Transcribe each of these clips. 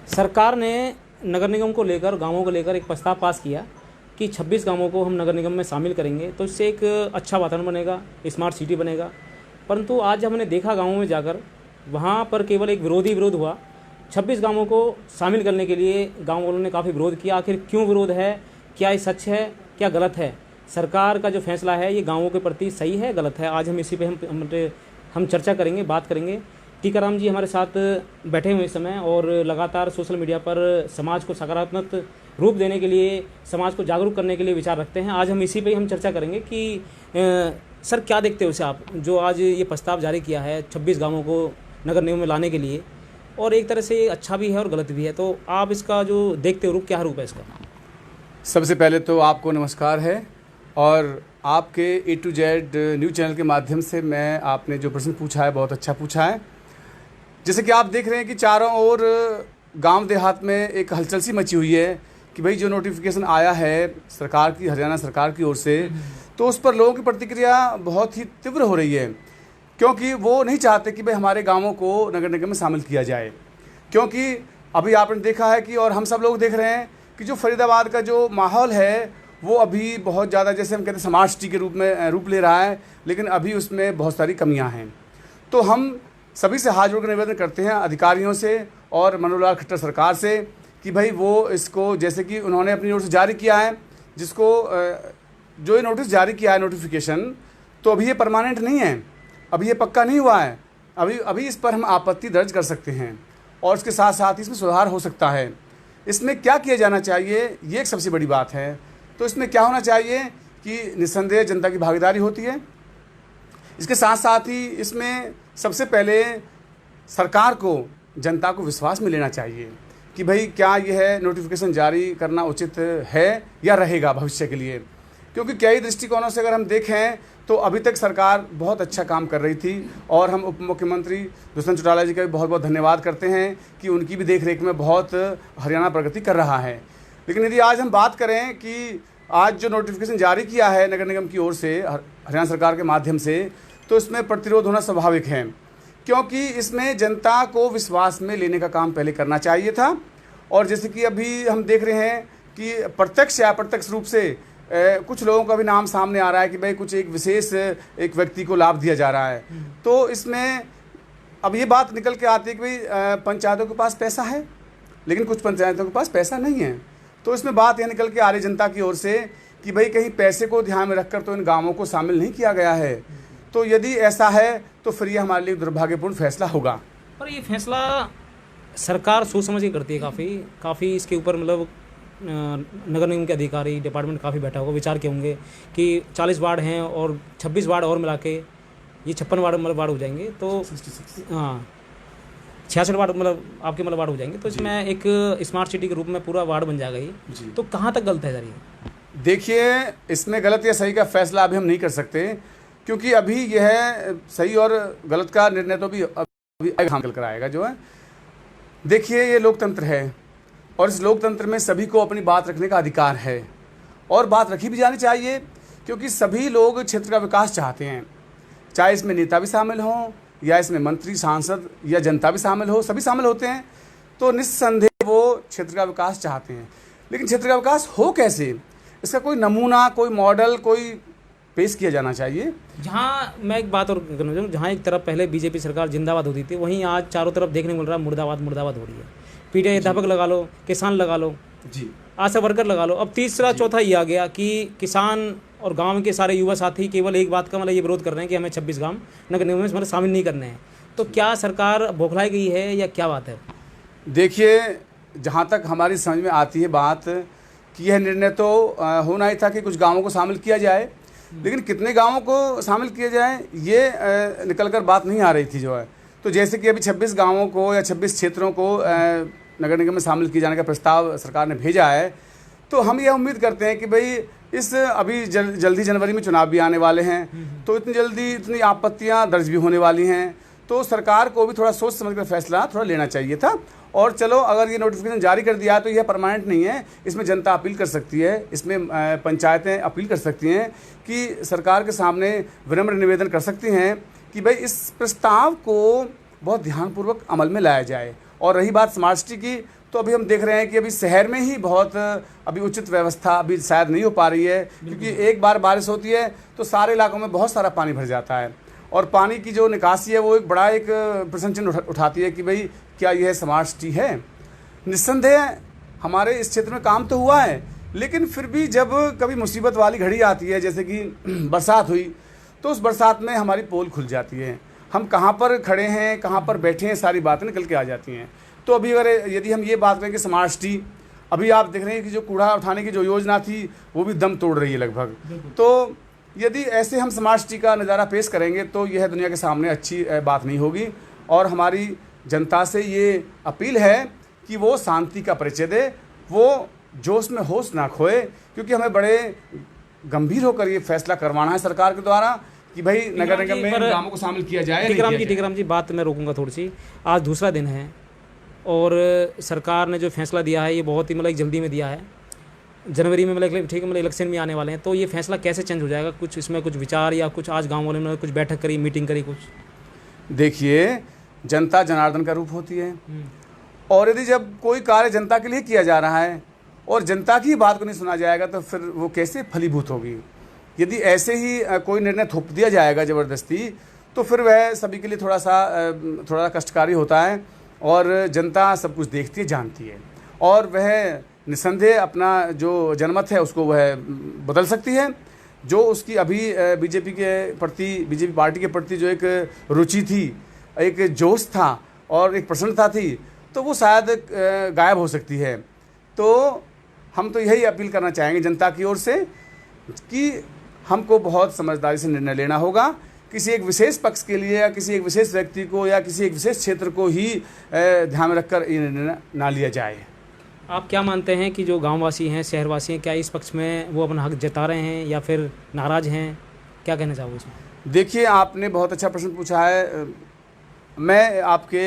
सरकार ने नगर निगम को लेकर, गांवों को लेकर एक प्रस्ताव पास किया कि 26 गांवों को हम नगर निगम में शामिल करेंगे, तो इससे एक अच्छा वातावरण बनेगा, स्मार्ट सिटी बनेगा। परंतु आज हमने देखा गांवों में जाकर, वहां पर केवल एक विरोध हुआ। 26 गांवों को शामिल करने के लिए गांव वालों ने काफ़ी विरोध किया। आखिर क्यों विरोध है, क्या ये सच है, क्या गलत है? सरकार का जो फैसला है ये गाँवों के प्रति सही है, गलत है? आज हम इसी पे हम चर्चा करेंगे, बात करेंगे। टीकाराम जी हमारे साथ बैठे हुए इस समय और लगातार सोशल मीडिया पर समाज को सकारात्मक रूप देने के लिए, समाज को जागरूक करने के लिए विचार रखते हैं। आज हम इसी पे ही हम चर्चा करेंगे कि सर क्या देखते हो इसे आप, जो आज ये प्रस्ताव जारी किया है 26 गांवों को नगर निगम में लाने के लिए, और एक तरह से अच्छा भी है और गलत भी है, तो आप इसका जो देखते हो रूप, क्या रूप है इसका? सबसे पहले तो आपको नमस्कार है, और आपके A to Z news channel के माध्यम से मैं आपने जो प्रश्न पूछा है बहुत अच्छा पूछा है। जैसे कि आप देख रहे हैं कि चारों ओर गांव देहात में एक हलचल सी मची हुई है कि भाई जो नोटिफिकेशन आया है सरकार की, हरियाणा सरकार की ओर से, तो उस पर लोगों की प्रतिक्रिया बहुत ही तीव्र हो रही है, क्योंकि वो नहीं चाहते कि भाई हमारे गांवों को नगर निगम में शामिल किया जाए। क्योंकि अभी आपने देखा है कि, और हम सब लोग देख रहे हैं कि जो फरीदाबाद का जो माहौल है वो अभी बहुत ज़्यादा, जैसे हम कहते हैं, स्मार्ट सिटी के रूप में रूप ले रहा है, लेकिन अभी उसमें बहुत सारी कमियां हैं। तो हम सभी से हाथ जोड़कर निवेदन करते हैं, अधिकारियों से और मनोहर लाल खट्टर सरकार से, कि भाई वो इसको, जैसे कि उन्होंने अपनी ओर से जारी किया है, जिसको जो ये नोटिस जारी किया है नोटिफिकेशन, तो अभी ये परमानेंट नहीं है, अभी ये पक्का नहीं हुआ है। अभी इस पर हम आपत्ति दर्ज कर सकते हैं और इसके साथ साथ इसमें सुधार हो सकता है। इसमें क्या किया जाना चाहिए, ये एक सबसे बड़ी बात है। तो इसमें क्या होना चाहिए कि निस्संदेह जनता की भागीदारी होती है। इसके साथ साथ ही इसमें सबसे पहले सरकार को जनता को विश्वास में लेना चाहिए कि भाई क्या यह नोटिफिकेशन जारी करना उचित है या रहेगा भविष्य के लिए। क्योंकि कई दृष्टिकोणों से अगर हम देखें तो अभी तक सरकार बहुत अच्छा काम कर रही थी, और हम उप मुख्यमंत्री दुष्यंत चौटाला जी का भी बहुत बहुत धन्यवाद करते हैं कि उनकी भी देखरेख में बहुत हरियाणा प्रगति कर रहा है। लेकिन यदि आज हम बात करें कि आज जो नोटिफिकेशन जारी किया है नगर निगम की ओर से हरियाणा सरकार के माध्यम से, तो इसमें प्रतिरोध होना स्वाभाविक है, क्योंकि इसमें जनता को विश्वास में लेने का काम पहले करना चाहिए था। और जैसे कि अभी हम देख रहे हैं कि प्रत्यक्ष या अप्रत्यक्ष रूप से कुछ लोगों का भी नाम सामने आ रहा है कि भाई कुछ एक विशेष एक व्यक्ति को लाभ दिया जा रहा है। तो इसमें अब ये बात निकल के आती है कि भाई पंचायतों के पास पैसा है, लेकिन कुछ पंचायतों के पास पैसा नहीं है। तो इसमें बात यह निकल के आ रही जनता की ओर से कि भाई कहीं पैसे को ध्यान में रखकर तो इन गाँवों को शामिल नहीं किया गया है। तो यदि ऐसा है तो फिर ये हमारे लिए दुर्भाग्यपूर्ण फैसला होगा। पर ये फैसला सरकार सोच समझ के करती है, काफ़ी इसके ऊपर मतलब नगर निगम के अधिकारी, डिपार्टमेंट काफ़ी बैठा होगा, विचार किए होंगे कि 40 वार्ड हैं और 26 वार्ड और मिला के ये 56 वार्ड हो जाएंगे। तो हाँ, 66 वार्ड मतलब आपके वार्ड हो जाएंगे। तो इसमें एक स्मार्ट सिटी के रूप में पूरा वार्ड बन जाएगा ये। तो कहाँ तक गलत है सर ये? देखिए, इसमें गलत या सही का फैसला अभी हम नहीं कर सकते, क्योंकि अभी यह सही और गलत का निर्णय तो अभी निकल कर आएगा जो है। देखिए, ये लोकतंत्र है और इस लोकतंत्र में सभी को अपनी बात रखने का अधिकार है, और बात रखी भी जानी चाहिए, क्योंकि सभी लोग क्षेत्र का विकास चाहते हैं। चाहे इसमें नेता भी शामिल हों या इसमें मंत्री, सांसद या जनता भी शामिल हो, सभी शामिल होते हैं। तो निस्संदेह वो क्षेत्र का विकास चाहते हैं, लेकिन क्षेत्र का विकास हो कैसे, इसका कोई नमूना, कोई मॉडल, कोई पेश किया जाना चाहिए। जहाँ मैं एक बात और करना चाहूँ, जहाँ एक तरफ पहले बीजेपी सरकार जिंदाबाद होती थी, वहीं आज चारों तरफ देखने को मिल रहा है मुर्दाबाद हो रही है। पीटीआई अध्यापक लगा लो, किसान लगा लो जी, आशा वर्कर लगा लो, अब तीसरा चौथा ये आ गया कि किसान और गांव के सारे युवा साथी केवल एक बात का मतलब ये विरोध कर रहे हैं कि हमें 26 गांव नगर निगम में मतलब शामिल नहीं करने हैं। तो क्या सरकार बौखलाई गई है या क्या बात है? देखिए, जहाँ तक हमारी समझ में आती है बात कि यह निर्णय तो होना ही था कि कुछ गाँवों को शामिल किया जाए, लेकिन कितने गांवों को शामिल किया जाए ये निकलकर बात नहीं आ रही थी जो है। तो जैसे कि अभी 26 गांवों को या 26 क्षेत्रों को नगर निगम में शामिल किए जाने का प्रस्ताव सरकार ने भेजा है, तो हम ये उम्मीद करते हैं कि भाई इस अभी जल्दी जनवरी में चुनाव भी आने वाले हैं, तो इतनी जल्दी इतनी आपत्तियां दर्ज भी होने वाली हैं, तो सरकार को भी थोड़ा सोच समझ कर फैसला थोड़ा लेना चाहिए था। और चलो, अगर ये नोटिफिकेशन जारी कर दिया तो यह परमानेंट नहीं है, इसमें जनता अपील कर सकती है, इसमें पंचायतें अपील कर सकती हैं कि सरकार के सामने विनम्र निवेदन कर सकती हैं कि भाई इस प्रस्ताव को बहुत ध्यानपूर्वक अमल में लाया जाए। और रही बात स्मार्ट सिटी की, तो अभी हम देख रहे हैं कि अभी शहर में ही बहुत अभी उचित व्यवस्था अभी शायद नहीं हो पा रही है, क्योंकि एक बार बारिश होती है तो सारे इलाकों में बहुत सारा पानी भर जाता है और पानी की जो निकासी है वो एक बड़ा एक प्रश्न चिन्ह उठाती है कि भाई क्या यह स्मार्ट सिटी है। निस्संदेह हमारे इस क्षेत्र में काम तो हुआ है, लेकिन फिर भी जब कभी मुसीबत वाली घड़ी आती है, जैसे कि बरसात हुई, तो उस बरसात में हमारी पोल खुल जाती है, हम कहाँ पर खड़े हैं, कहाँ पर बैठे हैं, सारी बातें निकल के आ जाती हैं। तो अभी अगर यदि हम ये बात करें कि स्मार्ट सिटी, अभी आप देख रहे हैं कि जो कूड़ा उठाने की जो योजना थी वो भी दम तोड़ रही है लगभग। तो यदि ऐसे हम स्मार्ट सिटी का नज़ारा पेश करेंगे तो यह दुनिया के सामने अच्छी बात नहीं होगी। और हमारी जनता से ये अपील है कि वो शांति का परिचय दे, वो जोश में होश ना खोए, क्योंकि हमें बड़े गंभीर होकर ये फैसला करवाना है सरकार के द्वारा कि भाई नगर निगम में गांवों को शामिल किया जाए। टिकराम जी बात मैं रोकूंगा थोड़ी सी। आज दूसरा दिन है और सरकार ने जो फैसला दिया है ये बहुत ही मतलब जल्दी में दिया है। जनवरी में मतलब ठीक है, मतलब इलेक्शन में आने वाले हैं, तो ये फैसला कैसे चेंज हो जाएगा? कुछ इसमें कुछ विचार या कुछ आज गाँव वालों ने कुछ बैठक करी, मीटिंग करी कुछ? देखिए, जनता जनार्दन का रूप होती है और यदि जब कोई कार्य जनता के लिए किया जा रहा है और जनता की बात को नहीं सुना जाएगा तो फिर वो कैसे फलीभूत होगी। यदि ऐसे ही कोई निर्णय थोप दिया जाएगा ज़बरदस्ती तो फिर वह सभी के लिए थोड़ा कष्टकारी होता है और जनता सब कुछ देखती है, जानती है और वह निस्संदेह अपना जो जनमत है उसको वह बदल सकती है। जो उसकी अभी बीजेपी पार्टी के प्रति जो एक रुचि थी, एक जोश था और एक प्रसन्नता थी, तो वो शायद गायब हो सकती है। तो हम तो यही अपील करना चाहेंगे जनता की ओर से कि हमको बहुत समझदारी से निर्णय लेना होगा। किसी एक विशेष पक्ष के लिए या किसी एक विशेष व्यक्ति को या किसी एक विशेष क्षेत्र को ही ध्यान में रखकर ये निर्णय ना लिया जाए। आप क्या मानते हैं कि जो गांववासी हैं, शहरवासी हैं, क्या इस पक्ष में वो अपना हक जता रहे हैं या फिर नाराज़ हैं? क्या कहना चाहोगे इसमें? देखिए, आपने बहुत अच्छा प्रश्न पूछा है। मैं आपके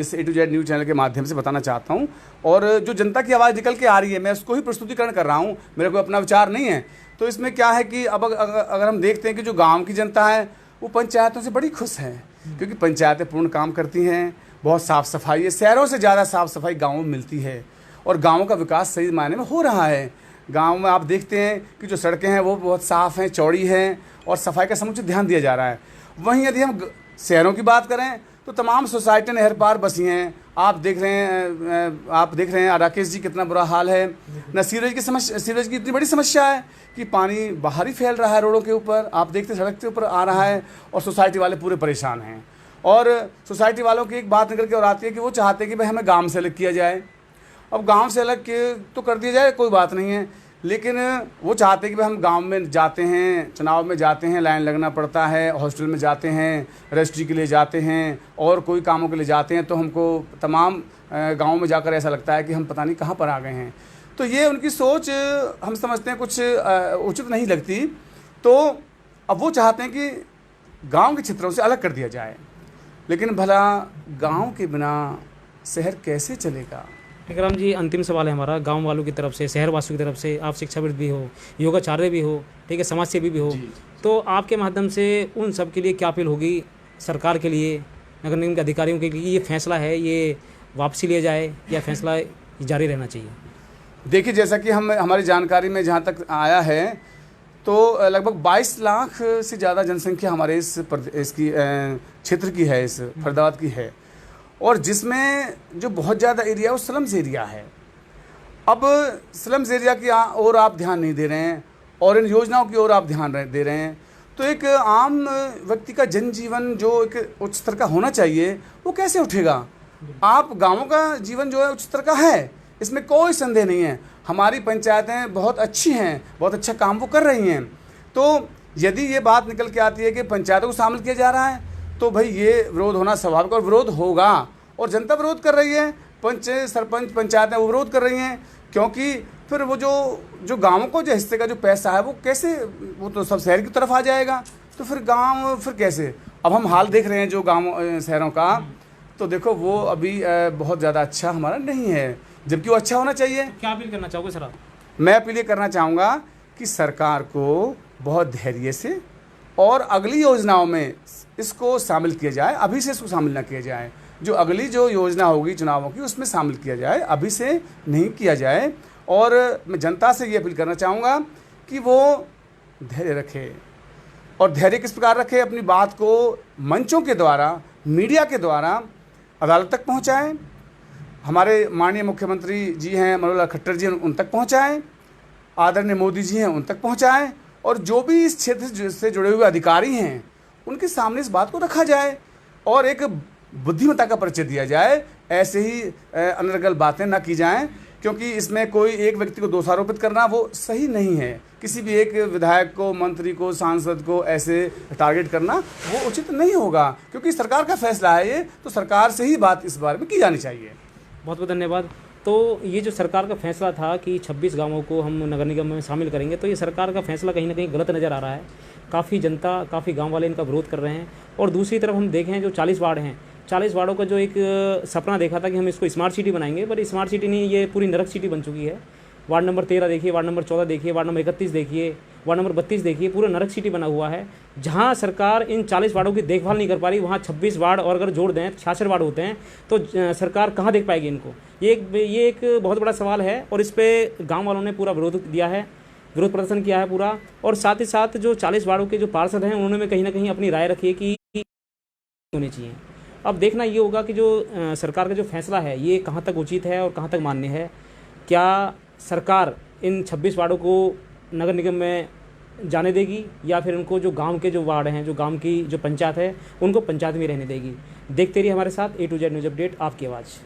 इस A to Z news channel के माध्यम से बताना चाहता हूं और जो जनता की आवाज़ निकल के आ रही है मैं उसको ही प्रस्तुतिकरण कर रहा हूं, मेरा कोई अपना विचार नहीं है। तो इसमें क्या है कि अब अगर हम देखते हैं कि जो गांव की जनता है वो पंचायतों से बड़ी खुश है, क्योंकि पंचायतें पूर्ण काम करती हैं, बहुत साफ़ सफाई है, शहरों से ज़्यादा साफ़ सफाई गाँवों में मिलती है और गाँवों का विकास सही मायने में हो रहा है। गाँव में आप देखते हैं कि जो सड़कें हैं वो बहुत साफ़ हैं, चौड़ी हैं और सफाई का समुचित ध्यान दिया जा रहा है। वहीं यदि हम शहरों की बात करें तो तमाम सोसाइटियाँ नहर पार बसी हैं। आप देख रहे हैं राकेश जी, कितना बुरा हाल है। न सीवरेज की इतनी बड़ी समस्या है कि पानी बाहर ही फैल रहा है रोडों के ऊपर, आप देखते सड़क के ऊपर आ रहा है और सोसाइटी वाले पूरे परेशान हैं। और सोसाइटी वालों की एक बात निकल के और आती है कि वो चाहते हैं कि भाई हमें गाँव से अलग किया जाए। अब गाँव से अलग तो कर दिया जाए, कोई बात नहीं है, लेकिन वो चाहते हैं कि भाई हम गांव में जाते हैं, चुनाव में जाते हैं, लाइन लगना पड़ता है, हॉस्टल में जाते हैं, रजिस्ट्री के लिए जाते हैं और कोई कामों के लिए जाते हैं, तो हमको तमाम गांव में जाकर ऐसा लगता है कि हम पता नहीं कहां पर आ गए हैं। तो ये उनकी सोच हम समझते हैं कुछ उचित नहीं लगती। तो अब वो चाहते हैं कि गाँव के क्षेत्रों से अलग कर दिया जाए, लेकिन भला गाँव के बिना शहर कैसे चलेगा? टिकराम जी, अंतिम सवाल है हमारा गांव वालों की तरफ से, शहरवासियों की तरफ से। आप शिक्षाविद भी हो, योगाचार्य भी हो, ठीक है, समाज सेवी भी हो, तो आपके माध्यम से उन सब के लिए क्या अपील होगी सरकार के लिए, नगर निगम के अधिकारियों के लिए? ये फैसला है, ये वापसी लिया जाए या फैसला जारी रहना चाहिए? देखिए, जैसा कि हमारी जानकारी में जहाँ तक आया है तो लगभग 22 लाख से ज़्यादा जनसंख्या हमारे इसकी क्षेत्र की है, इस फरीदाबाद की है, और जिसमें जो बहुत ज़्यादा एरिया है वो स्लम्स एरिया है। अब स्लम्स एरिया की ओर आप ध्यान नहीं दे रहे हैं और इन योजनाओं की ओर आप ध्यान दे रहे हैं, तो एक आम व्यक्ति का जनजीवन जो एक उच्च स्तर का होना चाहिए वो कैसे उठेगा? आप गांवों का जीवन जो है उच्च स्तर का है, इसमें कोई संदेह नहीं है। हमारी पंचायतें बहुत अच्छी हैं, बहुत अच्छा काम वो कर रही हैं। तो यदि ये बात निकल के आती है कि पंचायतों को शामिल किया जा रहा है तो भाई ये विरोध होना स्वाभाविक और विरोध होगा, और जनता विरोध कर रही है, सरपंच पंचायतें वो विरोध कर रही हैं, क्योंकि फिर वो जो गाँवों को जो हिस्से का जो पैसा है वो कैसे, वो तो सब शहर की तरफ आ जाएगा, तो फिर गाँव फिर कैसे? अब हम हाल देख रहे हैं जो गाँव शहरों का, तो देखो वो अभी बहुत ज़्यादा अच्छा हमारा नहीं है, जबकि वो अच्छा होना चाहिए। क्या अपील करना चाहोगे सर आप? मैं अपील करना चाहूँगा कि सरकार को बहुत धैर्य से और अगली योजनाओं में इसको शामिल किया जाए, अभी से इसको शामिल ना किया जाए। जो अगली जो योजना होगी चुनावों की उसमें शामिल किया जाए, अभी से नहीं किया जाए। और मैं जनता से ये अपील करना चाहूँगा कि वो धैर्य रखे, और धैर्य किस प्रकार रखे, अपनी बात को मंचों के द्वारा, मीडिया के द्वारा अदालत तक पहुँचाएँ, हमारे माननीय मुख्यमंत्री जी हैं मनोहर लाल खट्टर जी उन तक पहुँचाएँ, आदरणीय मोदी जी हैं उन तक पहुँचाएँ, और जो भी इस क्षेत्र से जुड़े हुए अधिकारी हैं उनके सामने इस बात को रखा जाए और एक बुद्धिमत्ता का परिचय दिया जाए। ऐसे ही अनर्गल बातें ना की जाएं, क्योंकि इसमें कोई एक व्यक्ति को दोषारोपित करना वो सही नहीं है। किसी भी एक विधायक को, मंत्री को, सांसद को ऐसे टारगेट करना वो उचित नहीं होगा, क्योंकि सरकार का फैसला है ये, तो सरकार से ही बात इस बारे में की जानी चाहिए। बहुत बहुत धन्यवाद। तो ये जो सरकार का फैसला था कि 26 गांवों को हम नगर निगम में शामिल करेंगे, तो ये सरकार का फैसला कहीं ना कहीं गलत नज़र आ रहा है। काफ़ी जनता, काफ़ी गांव वाले इनका विरोध कर रहे हैं। और दूसरी तरफ हम देखें जो 40 वार्ड हैं, 40 वार्डों का जो एक सपना देखा था कि हम इसको स्मार्ट सिटी बनाएंगे, पर स्मार्ट सिटी नहीं, ये पूरी नरक सिटी बन चुकी है। वार्ड नंबर 13 देखिए, वार्ड नंबर 14 देखिए, वार्ड नंबर 31 देखिए, वार्ड नंबर 32 देखिए, पूरा नरक सिटी बना हुआ है। जहां सरकार इन 40 वार्डों की देखभाल नहीं कर पा रही, वहां 26 वार्ड और अगर जोड़ दें 66 वार्ड होते हैं, तो सरकार कहां देख पाएगी इनको। ये एक बहुत बड़ा सवाल है, और इस पर गाँव वालों ने पूरा विरोध दिया है, विरोध प्रदर्शन किया है पूरा। और साथ ही साथ जो 40 वार्डों के जो पार्षद हैं उन्होंने कहीं ना कहीं अपनी राय रखी है कि होने चाहिए। अब देखना ये होगा कि जो सरकार का जो फैसला है ये कहाँ तक उचित है और कहाँ तक मान्य है। क्या सरकार इन 26 वार्डों को नगर निगम में जाने देगी, या फिर उनको जो गांव के जो वार्ड हैं, जो गांव की जो पंचायत है, उनको पंचायत में रहने देगी। देखते रहिए हमारे साथ A to Z news update, आपकी आवाज़।